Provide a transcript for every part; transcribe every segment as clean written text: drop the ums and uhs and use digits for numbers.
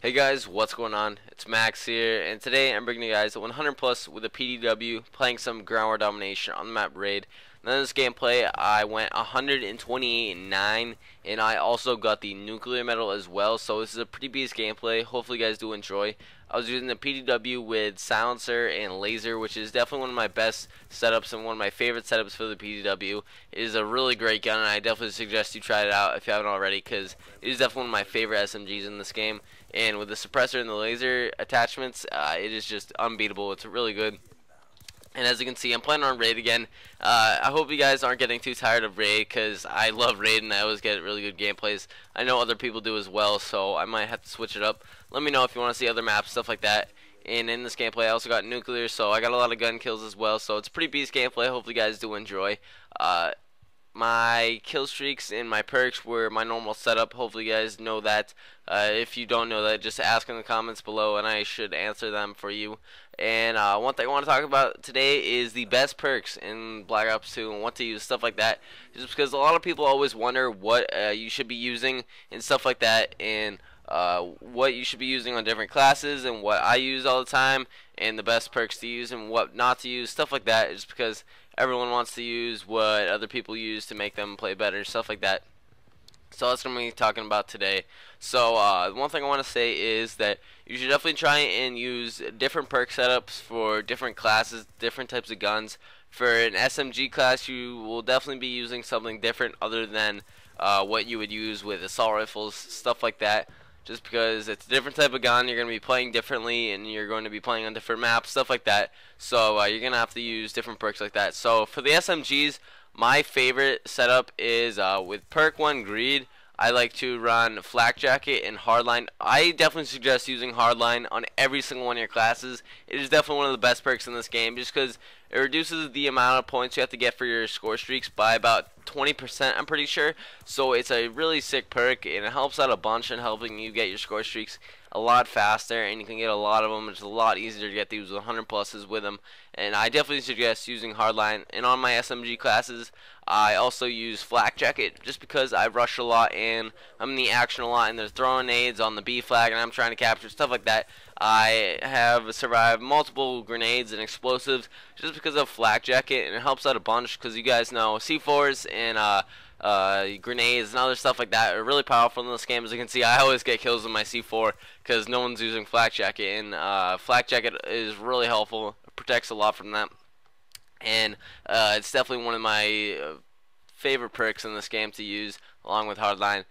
Hey guys, what's going on? It's Max here, and today I'm bringing you guys a 100 plus with a PDW, playing some ground war domination on the map Raid. Now in this gameplay, I went 128-9, and I also got the nuclear medal as well. So this is a pretty beast gameplay. Hopefully you guys do enjoy. I was using the PDW with silencer and laser, which is definitely one of my best setups and one of my favorite setups for the PDW. It is a really great gun, and I definitely suggest you try it out if you haven't already, because it is definitely one of my favorite SMGs in this game. And with the suppressor and the laser attachments, it is just unbeatable. It's really good. And as you can see, I'm playing on Raid again. I hope you guys aren't getting too tired of Raid, because I love Raid and I always get really good gameplays. I know other people do as well, so I might have to switch it up. Let me know if you want to see other maps, stuff like that. And in this gameplay, I also got nuclear, so I got a lot of gun kills as well. So it's a pretty beast gameplay. Hopefully you guys do enjoy. My kill streaks and my perks were my normal setup. Hopefully you guys know that. If you don't know that, just ask in the comments below and I should answer them for you. And one thing I want to talk about today is the best perks in Black Ops 2 and what to use, stuff like that. Just because a lot of people always wonder what you should be using and stuff like that, and what you should be using on different classes and what I use all the time, and the best perks to use and what not to use, stuff like that. Just because everyone wants to use what other people use to make them play better, stuff like that. So that's what I'm going to be talking about today. So one thing I want to say is that you should definitely try and use different perk setups for different classes, different types of guns. For an SMG class, you will definitely be using something different other than what you would use with assault rifles, stuff like that. Just because it's a different type of gun, you're going to be playing differently, and you're going to be playing on different maps, stuff like that. So you're going to have to use different perks like that. So for the SMGs, my favorite setup is with perk 1 Greed. I like to run Flak Jacket and Hardline. I definitely suggest using Hardline on every single one of your classes. It is definitely one of the best perks in this game, just because it reduces the amount of points you have to get for your score streaks by about 20%, I'm pretty sure. So it's a really sick perk, and it helps out a bunch in helping you get your score streaks a lot faster, and you can get a lot of them. It's a lot easier to get these 100 pluses with them, and I definitely suggest using Hardline. And on my SMG classes, I also use Flak Jacket just because I rush a lot and I'm in the action a lot, and they're throwing nades on the B flag and I'm trying to capture stuff like that. I have survived multiple grenades and explosives just because of Flak Jacket, and it helps out a bunch because you guys know C4s and grenades and other stuff like that are really powerful in this game. As you can see, I always get kills with my C4 because no one's using Flak Jacket, and Flak Jacket is really helpful. It protects a lot from that, and it's definitely one of my favorite perks in this game to use along with Hardline.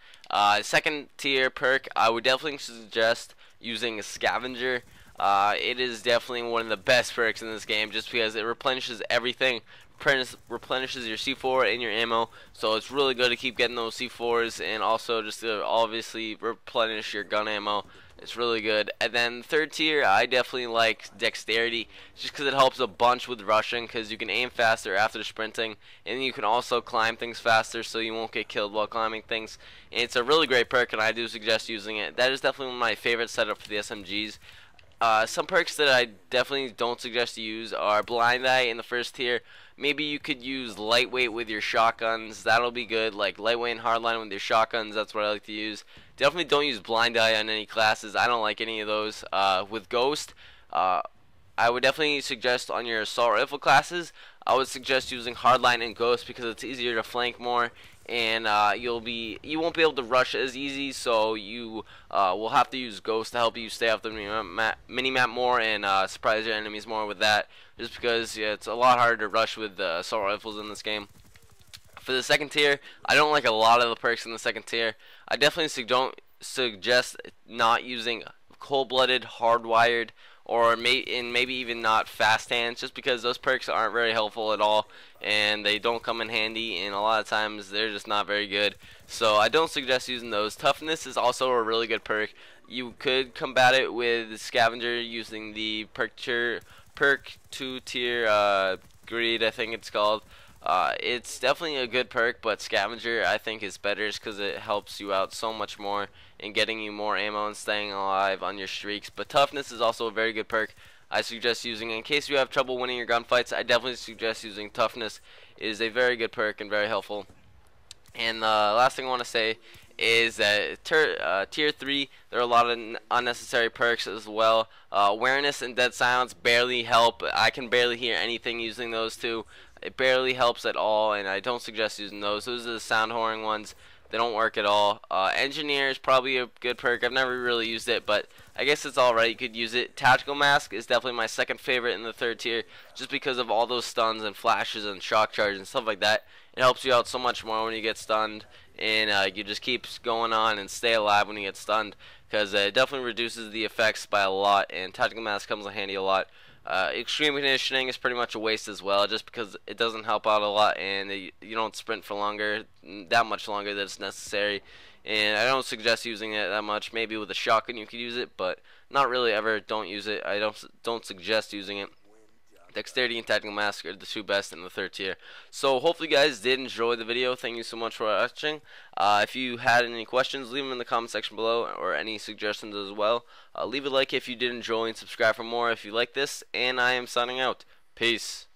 Second tier perk, I would definitely suggest using a Scavenger. It is definitely one of the best perks in this game just because it replenishes everything. Replenishes your C4 and your ammo, so it's really good to keep getting those C4s, and also just to obviously replenish your gun ammo. It's really good. And then third tier, I definitely like Dexterity just because it helps a bunch with rushing, because you can aim faster after sprinting, and you can also climb things faster so you won't get killed while climbing things. And it's a really great perk, and I do suggest using it. That is definitely one of my favorite setup for the SMGs. Some perks that I definitely don't suggest you use are Blind Eye in the first tier. Maybe you could use Lightweight with your shotguns. That'll be good. Like Lightweight and Hardline with your shotguns. That's what I like to use. Definitely don't use Blind Eye on any classes. I don't like any of those. With Ghost, I would definitely suggest on your assault rifle classes, I would suggest using Hardline and Ghost because it's easier to flank more, and you won't be able to rush as easy, so you will have to use Ghost to help you stay off the minimap more and surprise your enemies more with that, just because it's a lot harder to rush with assault rifles in this game. For the second tier, I don't like a lot of the perks in the second tier. I definitely don't suggest not using Cold-Blooded, Hardwired, or maybe even not Fast Hands, just because those perks aren't very helpful at all, and they don't come in handy, and a lot of times they're just not very good. So I don't suggest using those. Toughness is also a really good perk. You could combat it with Scavenger using the perk 2 tier Greed, I think it's called. It's definitely a good perk, but Scavenger I think is better just because it helps you out so much more in getting you more ammo and staying alive on your streaks. But Toughness is also a very good perk. I suggest using it in case you have trouble winning your gunfights. I definitely suggest using Toughness. It is a very good perk and very helpful. And the last thing I want to say is that tier 3 there are a lot of unnecessary perks as well. Awareness and dead silence barely help. I can barely hear anything using those two. It barely helps at all, and I don't suggest using those. Those are the sound horn ones. They don't work at all. Engineer is probably a good perk. I've never really used it, but I guess it's alright. You could use it. Tactical Mask is definitely my second favorite in the third tier, just because of all those stuns and flashes and shock charge and stuff like that. It helps you out so much more when you get stunned, and you just keep going on and stay alive when you get stunned, because it definitely reduces the effects by a lot, and Tactical Mask comes in handy a lot. Extreme Conditioning is pretty much a waste as well, just because it doesn't help out a lot, and you don't sprint for longer, that much longer than it's necessary. And I don't suggest using it that much. Maybe with a shotgun you could use it, but not really ever. Don't use it. I don't suggest using it. Dexterity and Tactical Mask are the two best in the third tier. So hopefully you guys did enjoy the video. Thank you so much for watching. If you had any questions, leave them in the comment section below, or any suggestions as well. Leave a like if you did enjoy, and subscribe for more if you like this. And I am signing out. Peace.